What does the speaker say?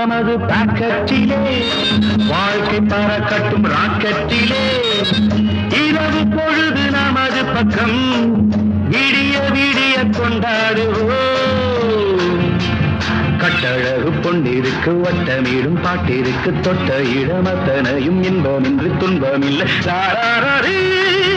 நமது பாக்கெட்டிலே வாழ்க்கை பறக்கட்டும் ராக்கெட்டிலே இரவு பொழுது நமது பக்கம் விடிய விடிய கொண்டாடுவோம் கட்டழகு பொன்னிருக்கு வட்டமிடும் பாட்டிற்கு தொட்ட இடமத்தனையும் இன்பமின்றி துன்பமில்லை